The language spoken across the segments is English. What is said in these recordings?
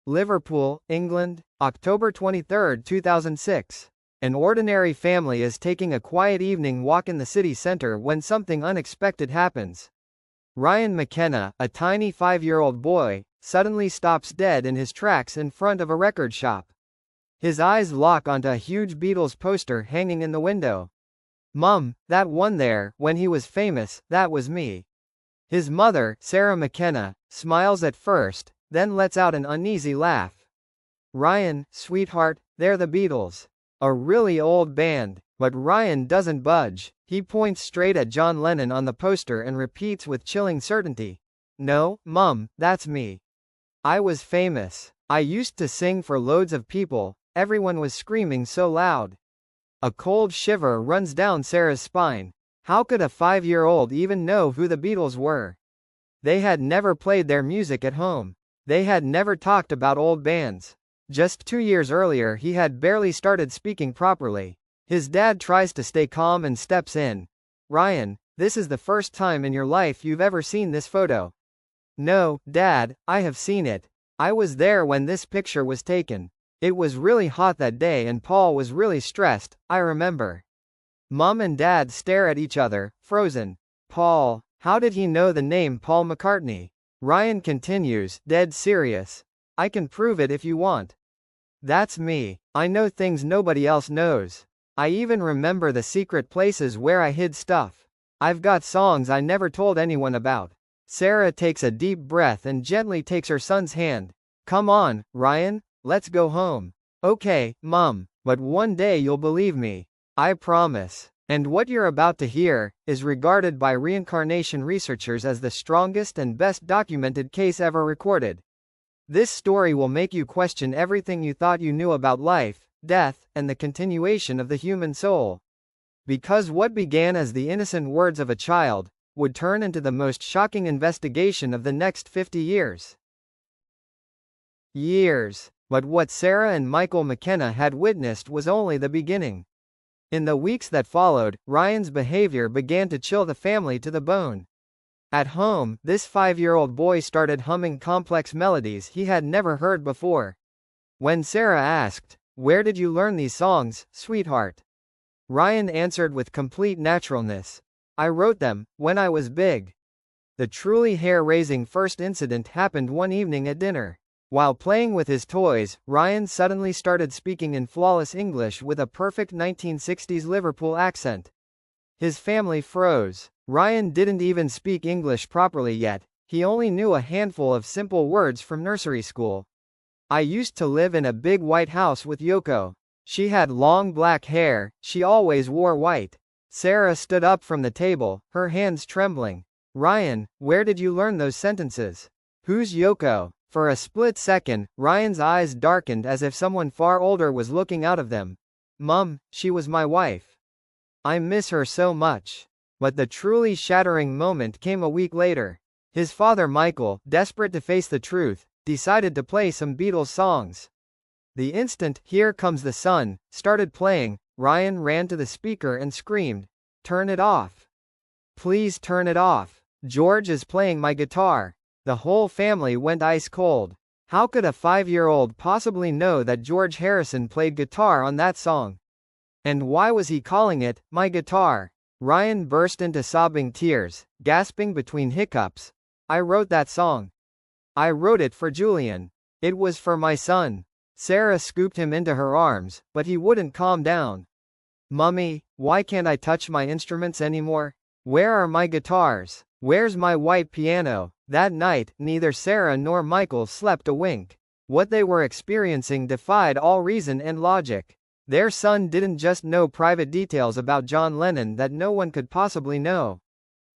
Liverpool, England, October 23, 2006. An ordinary family is taking a quiet evening walk in the city center when something unexpected happens. Ryan McKenna, a tiny 5-year-old boy, suddenly stops dead in his tracks in front of a record shop. His eyes lock onto a huge Beatles poster hanging in the window. "Mum, that one there, when he was famous, that was me." His mother, Sarah McKenna, smiles at first, then lets out an uneasy laugh. "Ryan, sweetheart, they're the Beatles. A really old band." But Ryan doesn't budge. He points straight at John Lennon on the poster and repeats with chilling certainty, "No, Mum, that's me. I was famous. I used to sing for loads of people, everyone was screaming so loud." A cold shiver runs down Sarah's spine. How could a 5-year-old even know who the Beatles were? They had never played their music at home. They had never talked about old bands. Just 2 years earlier he had barely started speaking properly. His dad tries to stay calm and steps in. "Ryan, this is the first time in your life you've ever seen this photo." "No, Dad, I have seen it. I was there when this picture was taken. It was really hot that day and Paul was really stressed, I remember." Mom and Dad stare at each other, frozen. "Paul, how did he know the name Paul McCartney?" Ryan continues, dead serious. "I can prove it if you want. That's me. I know things nobody else knows. I even remember the secret places where I hid stuff. I've got songs I never told anyone about." Sarah takes a deep breath and gently takes her son's hand. "Come on, Ryan, let's go home." "Okay, Mum, but one day you'll believe me. I promise." And what you're about to hear is regarded by reincarnation researchers as the strongest and best documented case ever recorded. This story will make you question everything you thought you knew about life, death, and the continuation of the human soul. Because what began as the innocent words of a child would turn into the most shocking investigation of the next 50 years. But what Sarah and Michael McKenna had witnessed was only the beginning. In the weeks that followed, Ryan's behavior began to chill the family to the bone. At home, this 5-year-old boy started humming complex melodies he had never heard before. When Sarah asked, "Where did you learn these songs, sweetheart?" Ryan answered with complete naturalness, "I wrote them, when I was big." The truly hair-raising first incident happened one evening at dinner. While playing with his toys, Ryan suddenly started speaking in flawless English with a perfect 1960s Liverpool accent. His family froze. Ryan didn't even speak English properly yet, he only knew a handful of simple words from nursery school. "I used to live in a big white house with Yoko. She had long black hair, she always wore white." Sarah stood up from the table, her hands trembling. "Ryan, where did you learn those sentences? Who's Yoko?" For a split second, Ryan's eyes darkened as if someone far older was looking out of them. "Mum, she was my wife. I miss her so much." But the truly shattering moment came a week later. His father Michael, desperate to face the truth, decided to play some Beatles songs. The instant "Here Comes the Sun" started playing, Ryan ran to the speaker and screamed, "Turn it off. Please turn it off. George is playing my guitar." The whole family went ice cold. How could a 5-year-old possibly know that George Harrison played guitar on that song? And why was he calling it, "My Guitar"? Ryan burst into sobbing tears, gasping between hiccups. "I wrote that song. I wrote it for Julian. It was for my son." Sarah scooped him into her arms, but he wouldn't calm down. "Mummy, why can't I touch my instruments anymore? Where are my guitars? Where's my white piano?" That night, neither Sarah nor Michael slept a wink. What they were experiencing defied all reason and logic. Their son didn't just know private details about John Lennon that no one could possibly know.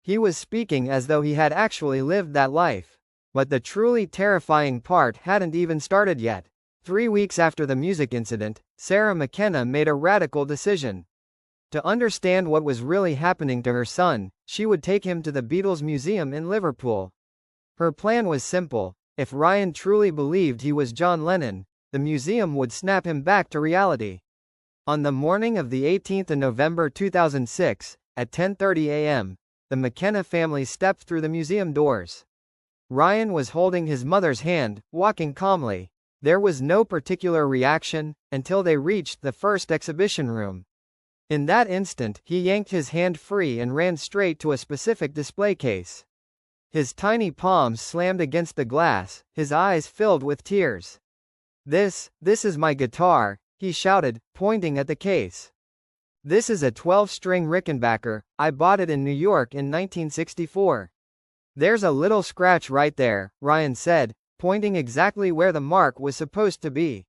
He was speaking as though he had actually lived that life. But the truly terrifying part hadn't even started yet. 3 weeks after the music incident, Sarah McKenna made a radical decision. To understand what was really happening to her son, she would take him to the Beatles Museum in Liverpool. Her plan was simple: if Ryan truly believed he was John Lennon, the museum would snap him back to reality. On the morning of the 18th of November 2006, at 10:30 a.m., the McKenna family stepped through the museum doors. Ryan was holding his mother's hand, walking calmly. There was no particular reaction, until they reached the first exhibition room. In that instant, he yanked his hand free and ran straight to a specific display case. His tiny palms slammed against the glass, his eyes filled with tears. This is my guitar," he shouted, pointing at the case. "This is a 12-string Rickenbacker, I bought it in New York in 1964. There's a little scratch right there," Ryan said, pointing exactly where the mark was supposed to be.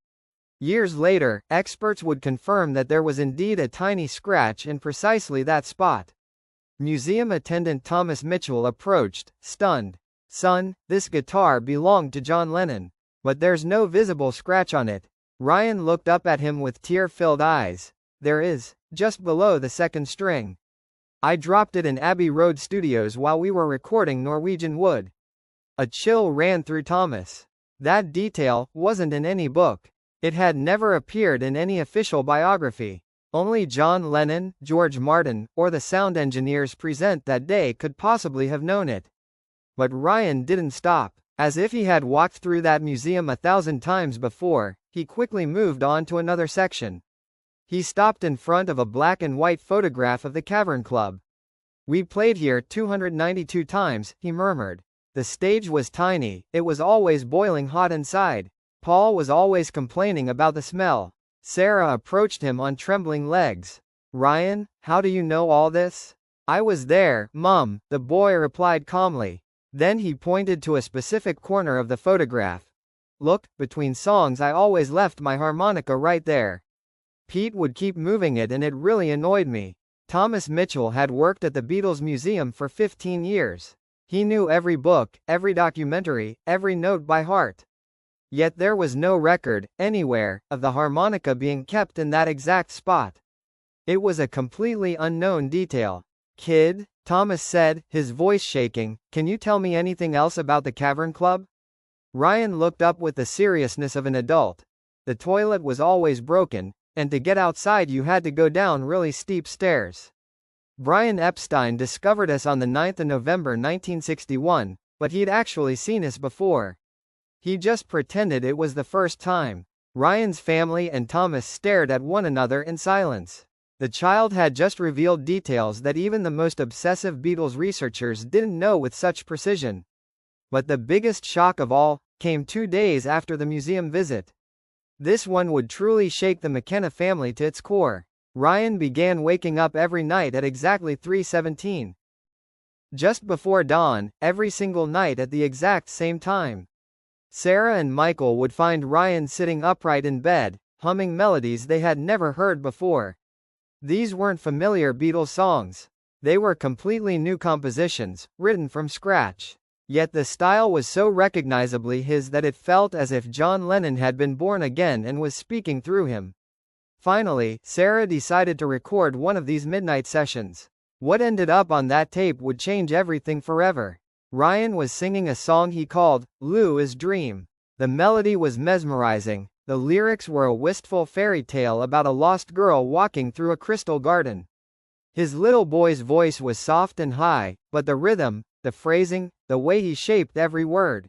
Years later, experts would confirm that there was indeed a tiny scratch in precisely that spot. Museum attendant Thomas Mitchell approached, stunned. "Son, this guitar belonged to John Lennon. But there's no visible scratch on it." Ryan looked up at him with tear-filled eyes. "There is, just below the second string. I dropped it in Abbey Road Studios while we were recording Norwegian Wood." A chill ran through Thomas. That detail wasn't in any book. It had never appeared in any official biography. Only John Lennon, George Martin, or the sound engineers present that day could possibly have known it. But Ryan didn't stop. As if he had walked through that museum 1,000 times before, he quickly moved on to another section. He stopped in front of a black and white photograph of the Cavern Club. "We played here 292 times," he murmured. "The stage was tiny, it was always boiling hot inside. Paul was always complaining about the smell." Sarah approached him on trembling legs. "Ryan, how do you know all this?" "I was there, Mum," the boy replied calmly. Then he pointed to a specific corner of the photograph. "Look, between songs I always left my harmonica right there. Pete would keep moving it and it really annoyed me." Thomas Mitchell had worked at the Beatles Museum for 15 years. He knew every book, every documentary, every note by heart. Yet there was no record, anywhere, of the harmonica being kept in that exact spot. It was a completely unknown detail. "Kid," Thomas said, his voice shaking, "can you tell me anything else about the Cavern Club?" Ryan looked up with the seriousness of an adult. "The toilet was always broken, and to get outside you had to go down really steep stairs. Brian Epstein discovered us on the 9th of November 1961, but he'd actually seen us before. He just pretended it was the first time." Ryan's family and Thomas stared at one another in silence. The child had just revealed details that even the most obsessive Beatles researchers didn't know with such precision. But the biggest shock of all came 2 days after the museum visit. This one would truly shake the McKenna family to its core. Ryan began waking up every night at exactly 3:17. Just before dawn, every single night at the exact same time. Sarah and Michael would find Ryan sitting upright in bed, humming melodies they had never heard before. These weren't familiar Beatles songs. They were completely new compositions, written from scratch. Yet the style was so recognizably his that it felt as if John Lennon had been born again and was speaking through him. Finally, Sarah decided to record one of these midnight sessions. What ended up on that tape would change everything forever. Ryan was singing a song he called Lou's Dream. The melody was mesmerizing. The lyrics were a wistful fairy tale about a lost girl walking through a crystal garden. His little boy's voice was soft and high, but the rhythm, the phrasing, the way he shaped every word.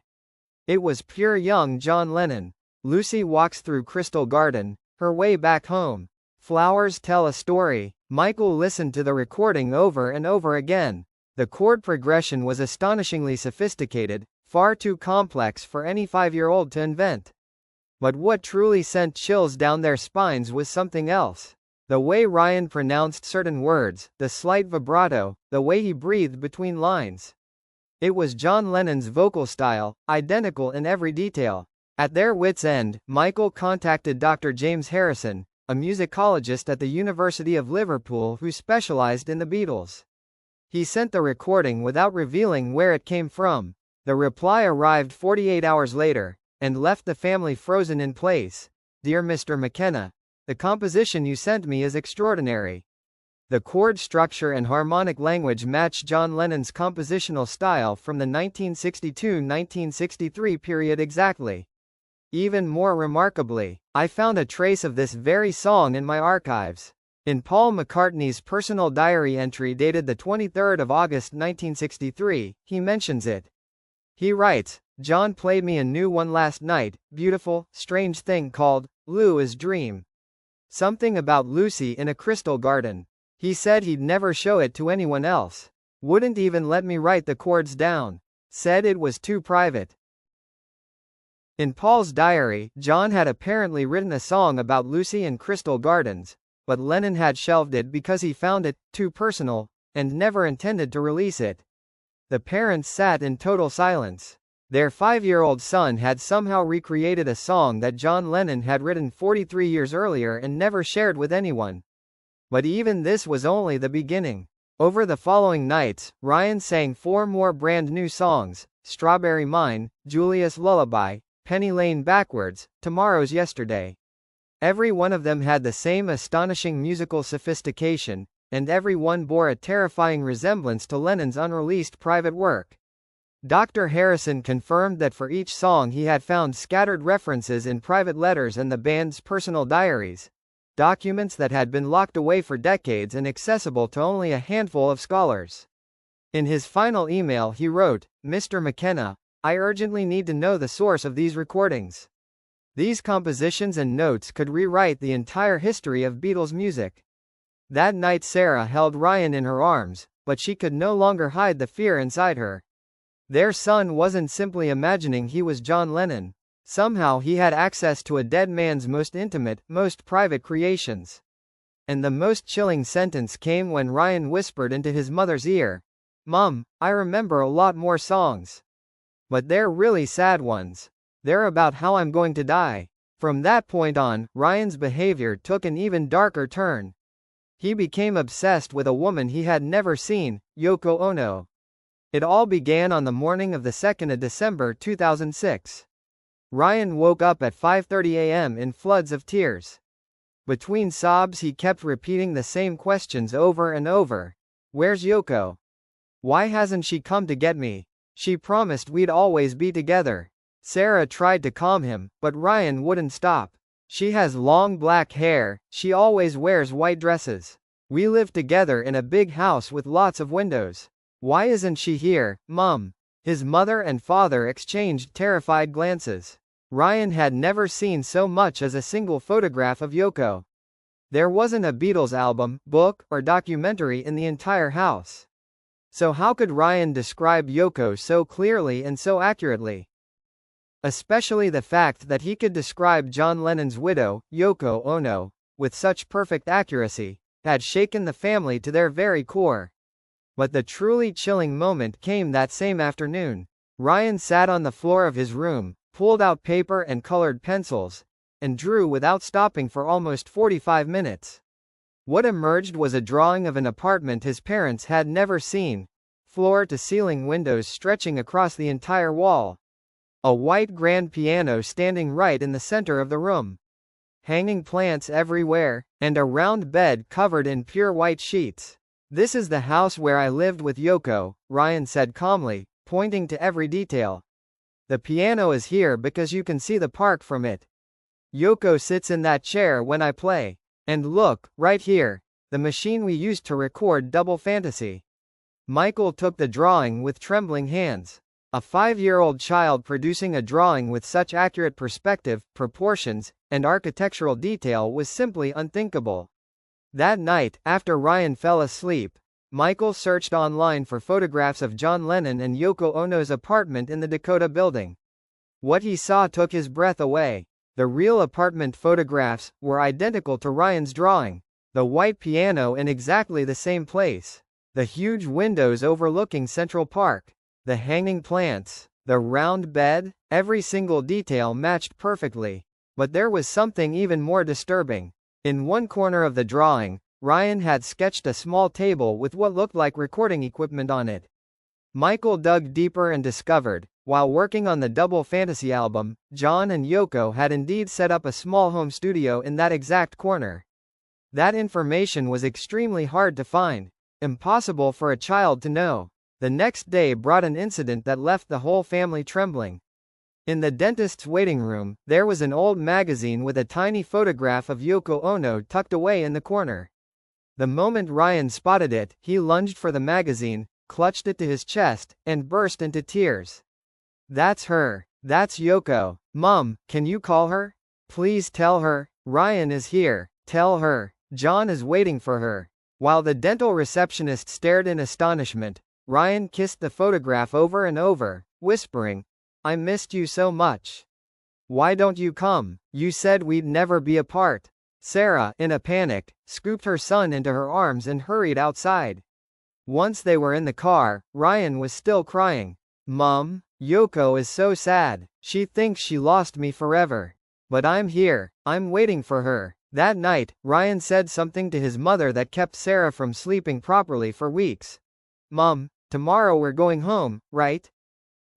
It was pure young John Lennon. Lucy walks through Crystal Garden, her way back home. Flowers tell a story. Michael listened to the recording over and over again. The chord progression was astonishingly sophisticated, far too complex for any 5-year-old to invent. But what truly sent chills down their spines was something else. The way Ryan pronounced certain words, the slight vibrato, the way he breathed between lines. It was John Lennon's vocal style, identical in every detail. At their wits' end, Michael contacted Dr. James Harrison, a musicologist at the University of Liverpool who specialized in the Beatles. He sent the recording without revealing where it came from. The reply arrived 48 hours later, and left the family frozen in place. "Dear Mr. McKenna, the composition you sent me is extraordinary. The chord structure and harmonic language match John Lennon's compositional style from the 1962-1963 period exactly. Even more remarkably, I found a trace of this very song in my archives. In Paul McCartney's personal diary entry dated the 23rd of August 1963, he mentions it. He writes, John played me a new one last night, beautiful, strange thing called Lou's Dream. Something about Lucy in a crystal garden. He said he'd never show it to anyone else. Wouldn't even let me write the chords down. Said it was too private. In Paul's diary, John had apparently written a song about Lucy and crystal gardens, but Lennon had shelved it because he found it too personal, and never intended to release it. The parents sat in total silence. Their 5-year-old son had somehow recreated a song that John Lennon had written 43 years earlier and never shared with anyone. But even this was only the beginning. Over the following nights, Ryan sang 4 more brand new songs: Strawberry Mine, Julia's Lullaby, Penny Lane Backwards, Tomorrow's Yesterday. Every one of them had the same astonishing musical sophistication, and every one bore a terrifying resemblance to Lennon's unreleased private work. Dr. Harrison confirmed that for each song he had found scattered references in private letters and the band's personal diaries, documents that had been locked away for decades and accessible to only a handful of scholars. In his final email he wrote, Mr. McKenna, I urgently need to know the source of these recordings. These compositions and notes could rewrite the entire history of Beatles music. That night Sarah held Ryan in her arms, but she could no longer hide the fear inside her. Their son wasn't simply imagining he was John Lennon. Somehow he had access to a dead man's most intimate, most private creations. And the most chilling sentence came when Ryan whispered into his mother's ear, Mom, I remember a lot more songs. But they're really sad ones. They're about how I'm going to die. From that point on, Ryan's behavior took an even darker turn. He became obsessed with a woman he had never seen, Yoko Ono. It all began on the morning of the 2nd of December 2006. Ryan woke up at 5:30 a.m. in floods of tears. Between sobs he kept repeating the same questions over and over. Where's Yoko? Why hasn't she come to get me? She promised we'd always be together. Sarah tried to calm him, but Ryan wouldn't stop. She has long black hair, she always wears white dresses. We live together in a big house with lots of windows. Why isn't she here, Mum? His mother and father exchanged terrified glances. Ryan had never seen so much as a single photograph of Yoko. There wasn't a Beatles album, book, or documentary in the entire house. So how could Ryan describe Yoko so clearly and so accurately? Especially the fact that he could describe John Lennon's widow, Yoko Ono, with such perfect accuracy, had shaken the family to their very core. But the truly chilling moment came that same afternoon. Ryan sat on the floor of his room, pulled out paper and colored pencils, and drew without stopping for almost 45 minutes. What emerged was a drawing of an apartment his parents had never seen, floor-to-ceiling windows stretching across the entire wall. A white grand piano standing right in the center of the room. Hanging plants everywhere, and a round bed covered in pure white sheets. This is the house where I lived with Yoko, Ryan said calmly, pointing to every detail. The piano is here because you can see the park from it. Yoko sits in that chair when I play. And look, right here, the machine we used to record Double Fantasy. Michael took the drawing with trembling hands. A 5-year-old child producing a drawing with such accurate perspective, proportions, and architectural detail was simply unthinkable. That night, after Ryan fell asleep, Michael searched online for photographs of John Lennon and Yoko Ono's apartment in the Dakota Building. What he saw took his breath away. The real apartment photographs were identical to Ryan's drawing. The white piano in exactly the same place. The huge windows overlooking Central Park. The hanging plants. The round bed. Every single detail matched perfectly. But there was something even more disturbing. In one corner of the drawing, Ryan had sketched a small table with what looked like recording equipment on it. Michael dug deeper and discovered, while working on the Double Fantasy album, John and Yoko had indeed set up a small home studio in that exact corner. That information was extremely hard to find, impossible for a child to know. The next day brought an incident that left the whole family trembling. In the dentist's waiting room, there was an old magazine with a tiny photograph of Yoko Ono tucked away in the corner. The moment Ryan spotted it, he lunged for the magazine, clutched it to his chest, and burst into tears. That's her. That's Yoko. Mom, can you call her? Please tell her. Ryan is here. Tell her. John is waiting for her. While the dental receptionist stared in astonishment, Ryan kissed the photograph over and over, whispering, I missed you so much. Why don't you come? You said we'd never be apart. Sarah, in a panic, scooped her son into her arms and hurried outside. Once they were in the car, Ryan was still crying. Mom, Yoko is so sad. She thinks she lost me forever. But I'm here. I'm waiting for her. That night, Ryan said something to his mother that kept Sarah from sleeping properly for weeks. Mom, tomorrow we're going home, right?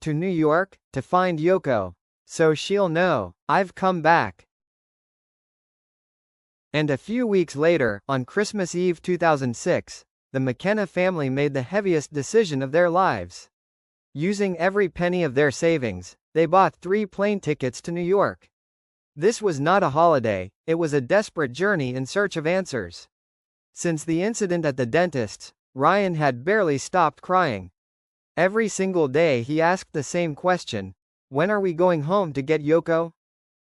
To New York, to find Yoko. So she'll know. I've come back. And a few weeks later, on Christmas Eve 2006, the McKenna family made the heaviest decision of their lives. Using every penny of their savings, they bought 3 plane tickets to New York. This was not a holiday, it was a desperate journey in search of answers. Since the incident at the dentist's, Ryan had barely stopped crying. Every single day he asked the same question, when are we going home to get Yoko?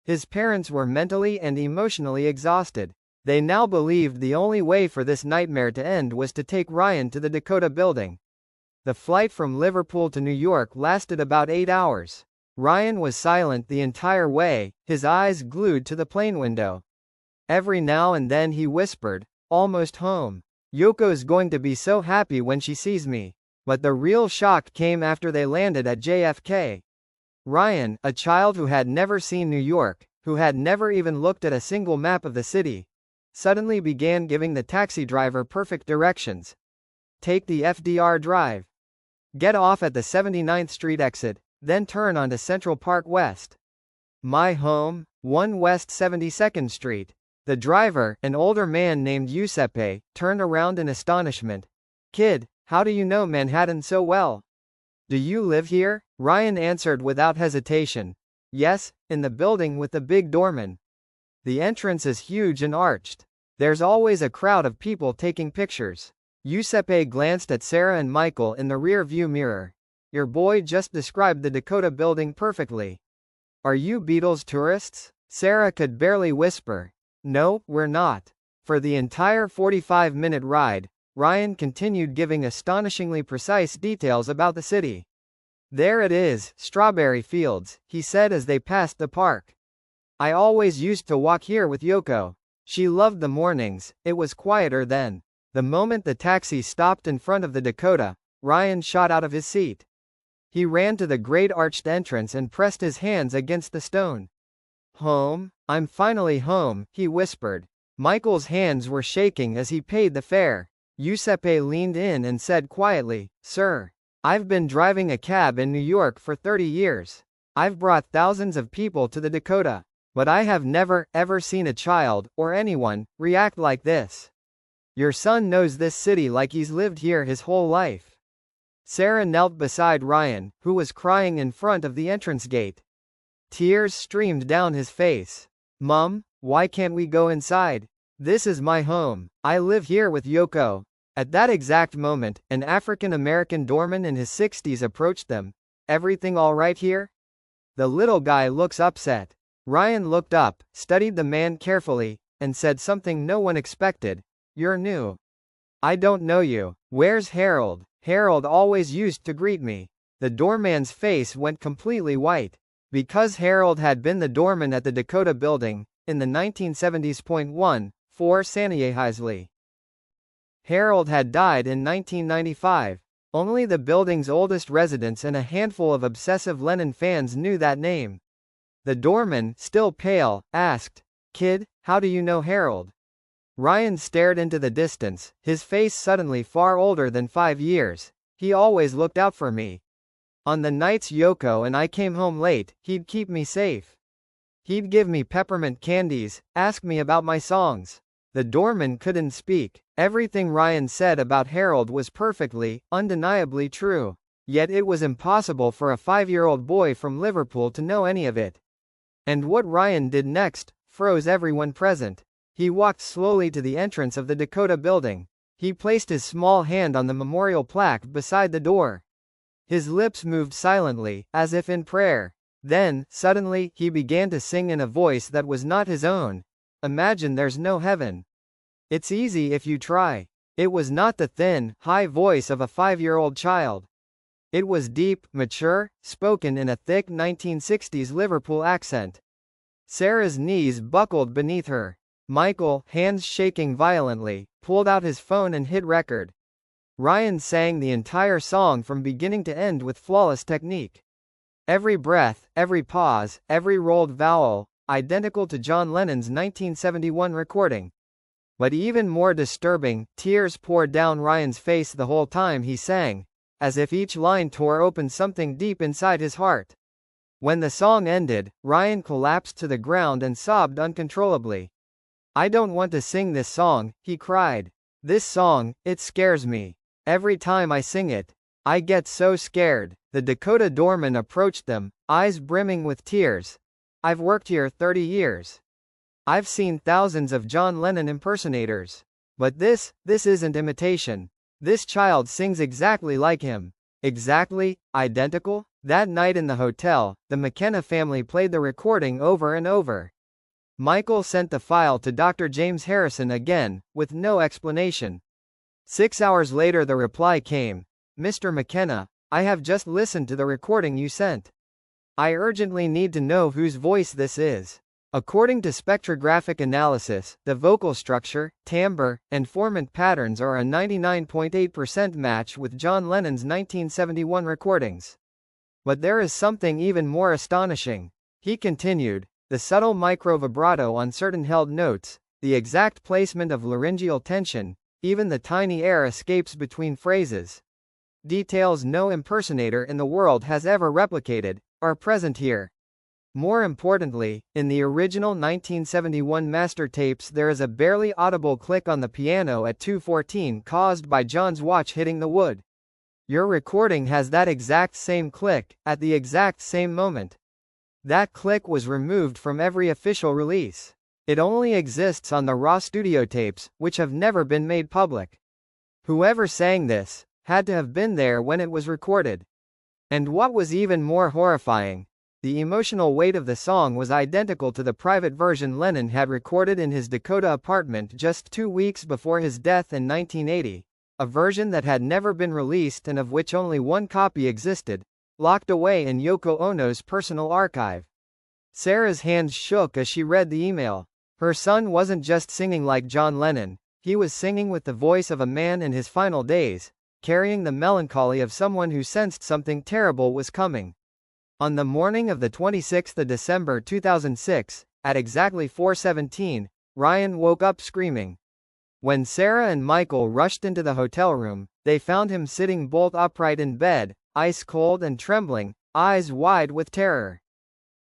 His parents were mentally and emotionally exhausted. They now believed the only way for this nightmare to end was to take Ryan to the Dakota Building. The flight from Liverpool to New York lasted about 8 hours. Ryan was silent the entire way, his eyes glued to the plane window. Every now and then he whispered, almost home. Yoko's going to be so happy when she sees me. But the real shock came after they landed at JFK. Ryan, a child who had never seen New York, who had never even looked at a single map of the city, suddenly began giving the taxi driver perfect directions. Take the FDR Drive. Get off at the 79th Street exit, then turn onto Central Park West. My home, 1 West 72nd Street. The driver, an older man named Giuseppe, turned around in astonishment. Kid, how do you know Manhattan so well? Do you live here? Ryan answered without hesitation. Yes, in the building with the big doorman. The entrance is huge and arched. There's always a crowd of people taking pictures. Giuseppe glanced at Sarah and Michael in the rear view mirror. Your boy just described the Dakota Building perfectly. Are you Beatles tourists? Sarah could barely whisper. No, we're not. For the entire 45-minute ride, Ryan continued giving astonishingly precise details about the city. There it is, Strawberry Fields, he said as they passed the park. I always used to walk here with Yoko. She loved the mornings, it was quieter then. The moment the taxi stopped in front of the Dakota, Ryan shot out of his seat. He ran to the great arched entrance and pressed his hands against the stone. Home? I'm finally home, he whispered. Michael's hands were shaking as he paid the fare. Giuseppe leaned in and said quietly, Sir, I've been driving a cab in New York for 30 years. I've brought thousands of people to the Dakota. But I have never, ever seen a child, or anyone, react like this. Your son knows this city like he's lived here his whole life. Sarah knelt beside Ryan, who was crying in front of the entrance gate. Tears streamed down his face. Mom, why can't we go inside? This is my home. I live here with Yoko. At that exact moment, an African-American doorman in his 60s approached them. Everything all right here? The little guy looks upset. Ryan looked up, studied the man carefully, and said something no one expected. You're new. I don't know you. Where's Harold? Harold always used to greet me. The doorman's face went completely white. Because Harold had been the doorman at the Dakota Building, in the 1970s. 4 Sannieheisley. Harold had died in 1995. Only the building's oldest residents and a handful of obsessive Lennon fans knew that name. The doorman, still pale, asked, Kid, how do you know Harold? Ryan stared into the distance, his face suddenly far older than 5 years. He always looked out for me. On the nights Yoko and I came home late, he'd keep me safe. He'd give me peppermint candies, ask me about my songs. The doorman couldn't speak. Everything Ryan said about Harold was perfectly, undeniably true. Yet it was impossible for a 5-year-old boy from Liverpool to know any of it. And what Ryan did next froze everyone present. He walked slowly to the entrance of the Dakota Building. He placed his small hand on the memorial plaque beside the door. His lips moved silently, as if in prayer. Then, suddenly, he began to sing in a voice that was not his own. Imagine there's no heaven. It's easy if you try. It was not the thin, high voice of a 5-year-old child. It was deep, mature, spoken in a thick 1960s Liverpool accent. Sarah's knees buckled beneath her. Michael, hands shaking violently, pulled out his phone and hit record. Ryan sang the entire song from beginning to end with flawless technique. Every breath, every pause, every rolled vowel, identical to John Lennon's 1971 recording. But even more disturbing, tears poured down Ryan's face the whole time he sang, as if each line tore open something deep inside his heart. When the song ended, Ryan collapsed to the ground and sobbed uncontrollably. "I don't want to sing this song," he cried. "This song, it scares me. Every time I sing it, I get so scared." The Dakota doorman approached them, eyes brimming with tears. "I've worked here 30 years. I've seen thousands of John Lennon impersonators. But this isn't imitation. This child sings exactly like him. Exactly, identical." That night in the hotel, the McKenna family played the recording over and over. Michael sent the file to Dr. James Harrison again, with no explanation. 6 hours later the reply came. "Mr. McKenna, I have just listened to the recording you sent. I urgently need to know whose voice this is. According to spectrographic analysis, the vocal structure, timbre, and formant patterns are a 99.8% match with John Lennon's 1971 recordings. But there is something even more astonishing," he continued, "the subtle micro-vibrato on certain held notes, the exact placement of laryngeal tension, even the tiny air escapes between phrases. Details no impersonator in the world has ever replicated, are present here. More importantly, in the original 1971 master tapes there is a barely audible click on the piano at 2:14 caused by John's watch hitting the wood. Your recording has that exact same click, at the exact same moment. That click was removed from every official release. It only exists on the raw studio tapes, which have never been made public. Whoever sang this had to have been there when it was recorded." And what was even more horrifying, the emotional weight of the song was identical to the private version Lennon had recorded in his Dakota apartment just 2 weeks before his death in 1980, a version that had never been released and of which only one copy existed, locked away in Yoko Ono's personal archive. Sarah's hands shook as she read the email. Her son wasn't just singing like John Lennon, he was singing with the voice of a man in his final days, carrying the melancholy of someone who sensed something terrible was coming. On the morning of the 26th of December 2006, at exactly 4:17, Ryan woke up screaming. When Sarah and Michael rushed into the hotel room, they found him sitting bolt upright in bed, ice cold and trembling, eyes wide with terror.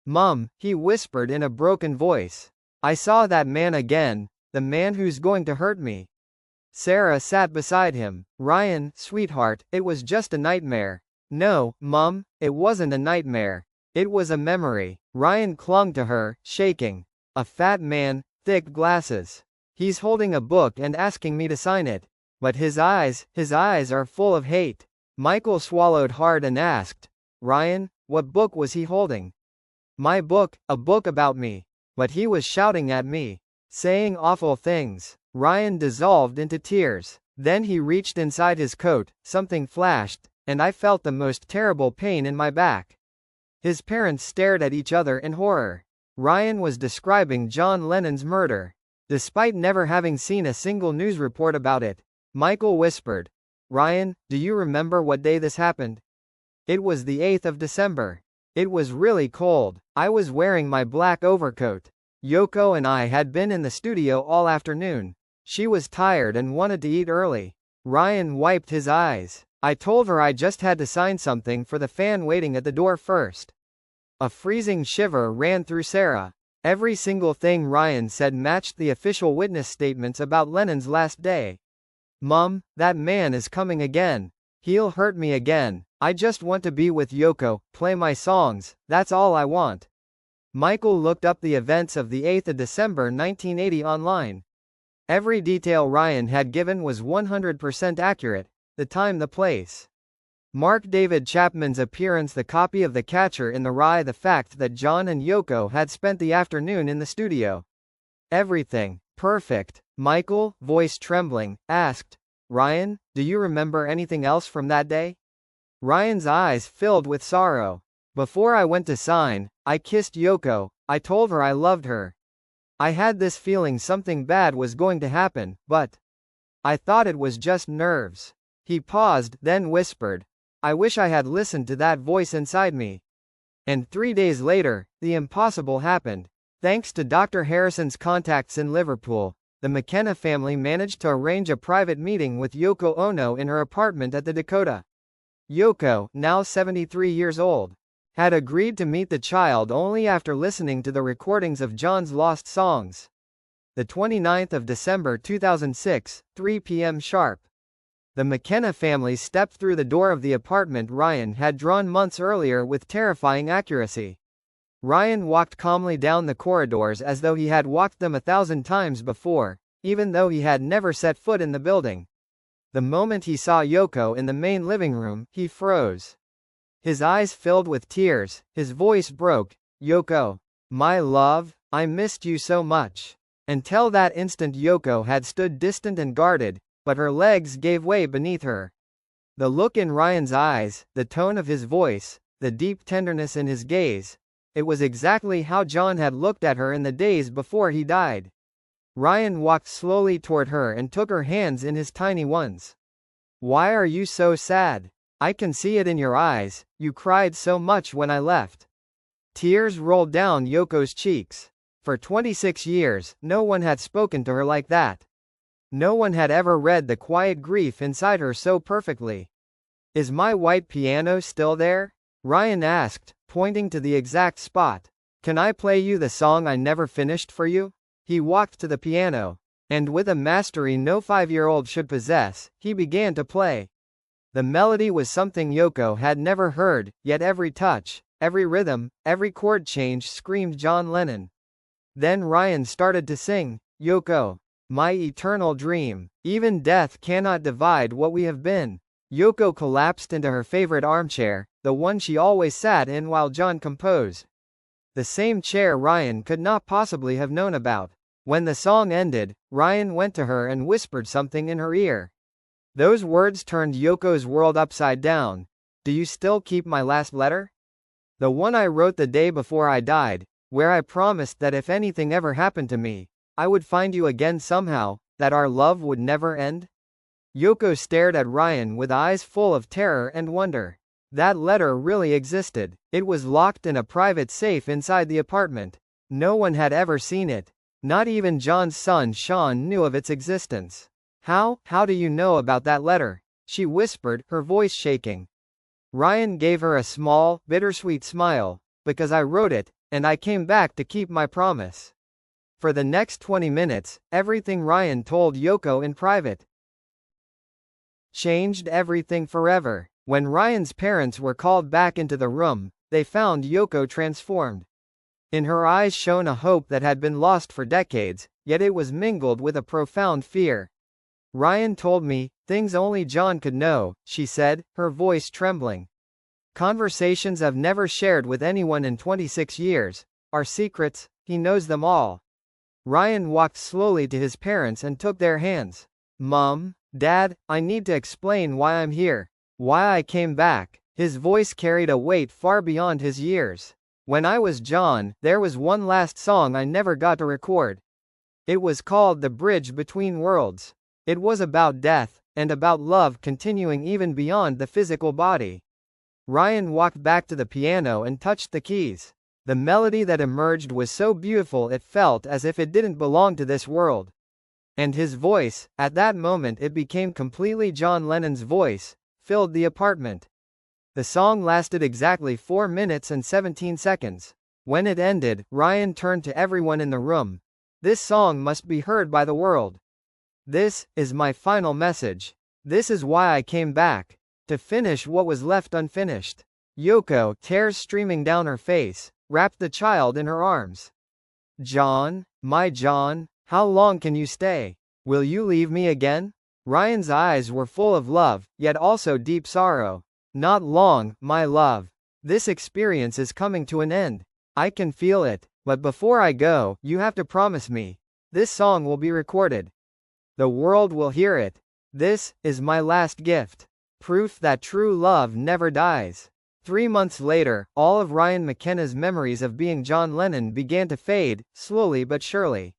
"Mum," he whispered in a broken voice. "I saw that man again, the man who's going to hurt me." Sarah sat beside him. "Ryan, sweetheart, it was just a nightmare." "No, Mum, it wasn't a nightmare. It was a memory." Ryan clung to her, shaking. "A fat man, thick glasses. He's holding a book and asking me to sign it. But his eyes are full of hate." Michael swallowed hard and asked, "Ryan, what book was he holding?" "My book, a book about me. But he was shouting at me, saying awful things." Ryan dissolved into tears. Then he reached inside his coat, something flashed, and I felt the most terrible pain in my back. His parents stared at each other in horror. Ryan was describing John Lennon's murder. Despite never having seen a single news report about it, Michael whispered, "Ryan, do you remember what day this happened?" "It was the 8th of December. It was really cold. I was wearing my black overcoat. Yoko and I had been in the studio all afternoon. She was tired and wanted to eat early." Ryan wiped his eyes. "I told her I just had to sign something for the fan waiting at the door first." A freezing shiver ran through Sarah. Every single thing Ryan said matched the official witness statements about Lennon's last day. "Mum, that man is coming again. He'll hurt me again. I just want to be with Yoko, play my songs, that's all I want." Michael looked up the events of the 8th of December 1980 online. Every detail Ryan had given was 100% accurate, the time, the place. Mark David Chapman's appearance, the copy of The Catcher in the Rye, the fact that John and Yoko had spent the afternoon in the studio. Everything. Perfect. Michael, voice trembling, asked, Ryan, do you remember anything else from that day? Ryan's eyes filled with sorrow. Before I went to sign, I kissed Yoko. I told her I loved her. I had this feeling something bad was going to happen, but I thought it was just nerves. He paused, then whispered, I wish I had listened to that voice inside me. And 3 days later, the impossible happened. Thanks to Dr. Harrison's contacts in Liverpool, the McKenna family managed to arrange a private meeting with Yoko Ono in her apartment at the Dakota. Yoko, now 73 years old, had agreed to meet the child only after listening to the recordings of John's lost songs. The 29th of December 2006, 3 p.m. sharp. The McKenna family stepped through the door of the apartment Ryan had drawn months earlier with terrifying accuracy. Ryan walked calmly down the corridors as though he had walked them 1,000 times before, even though he had never set foot in the building. The moment he saw Yoko in the main living room, he froze. His eyes filled with tears, his voice broke, Yoko, my love, I missed you so much. Until that instant Yoko had stood distant and guarded, but her legs gave way beneath her. The look in Ryan's eyes, the tone of his voice, the deep tenderness in his gaze, it was exactly how John had looked at her in the days before he died. Ryan walked slowly toward her and took her hands in his tiny ones. Why are you so sad? I can see it in your eyes, you cried so much when I left. Tears rolled down Yoko's cheeks. For 26 years, no one had spoken to her like that. No one had ever read the quiet grief inside her so perfectly. Is my white piano still there? Ryan asked, pointing to the exact spot. Can I play you the song I never finished for you? He walked to the piano, and with a mastery no 5-year-old should possess, he began to play. The melody was something Yoko had never heard, yet every touch, every rhythm, every chord change screamed John Lennon. Then Ryan started to sing, Yoko, my eternal dream, even death cannot divide what we have been. Yoko collapsed into her favorite armchair, the one she always sat in while John composed. The same chair Ryan could not possibly have known about. When the song ended, Ryan went to her and whispered something in her ear. Those words turned Yoko's world upside down. Do you still keep my last letter? The one I wrote the day before I died, where I promised that if anything ever happened to me, I would find you again somehow, that our love would never end? Yoko stared at Ryan with eyes full of terror and wonder. That letter really existed. It was locked in a private safe inside the apartment. No one had ever seen it. Not even John's son Sean knew of its existence. How do you know about that letter? She whispered, her voice shaking. Ryan gave her a small, bittersweet smile. Because I wrote it, and I came back to keep my promise. For the next 20 minutes, everything Ryan told Yoko in private changed everything forever. When Ryan's parents were called back into the room, they found Yoko transformed. In her eyes shone a hope that had been lost for decades, yet it was mingled with a profound fear. Ryan told me, things only John could know, she said, her voice trembling. Conversations I've never shared with anyone in 26 years. Our secrets, he knows them all. Ryan walked slowly to his parents and took their hands. Mom, Dad, I need to explain why I'm here. Why I came back. His voice carried a weight far beyond his years. When I was John, there was one last song I never got to record. It was called The Bridge Between Worlds. It was about death, and about love continuing even beyond the physical body. Ryan walked back to the piano and touched the keys. The melody that emerged was so beautiful it felt as if it didn't belong to this world. And his voice, at that moment it became completely John Lennon's voice, filled the apartment. The song lasted exactly 4 minutes and 17 seconds. When it ended, Ryan turned to everyone in the room. This song must be heard by the world. This is my final message. This is why I came back. To finish what was left unfinished. Yoko, tears streaming down her face, wrapped the child in her arms. John, my John, how long can you stay? Will you leave me again? Ryan's eyes were full of love, yet also deep sorrow. Not long, my love. This experience is coming to an end. I can feel it. But before I go, you have to promise me. This song will be recorded. The world will hear it. This is my last gift. Proof that true love never dies. 3 months later, all of Ryan McKenna's memories of being John Lennon began to fade, slowly but surely.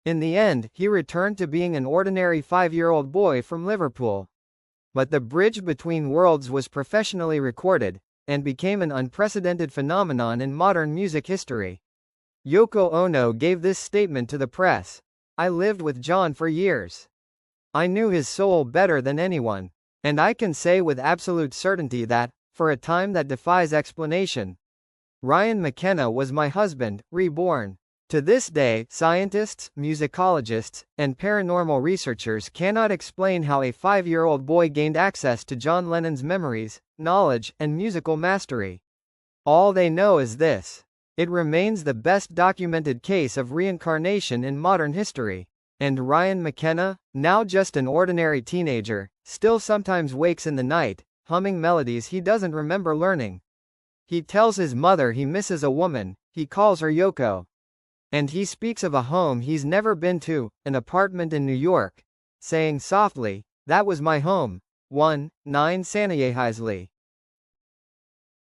In the end, he returned to being an ordinary 5-year-old boy from Liverpool. But the bridge between worlds was professionally recorded, and became an unprecedented phenomenon in modern music history. Yoko Ono gave this statement to the press. I lived with John for years. I knew his soul better than anyone. And I can say with absolute certainty that, for a time that defies explanation, Ryan McKenna was my husband, reborn. To this day, scientists, musicologists, and paranormal researchers cannot explain how a 5-year-old boy gained access to John Lennon's memories, knowledge, and musical mastery. All they know is this. It remains the best documented case of reincarnation in modern history. And Ryan McKenna, now just an ordinary teenager, still sometimes wakes in the night, humming melodies he doesn't remember learning. He tells his mother he misses a woman, he calls her Yoko. And he speaks of a home he's never been to, an apartment in New York, saying softly, "That was my home." 1, 9 Sanayehaisley.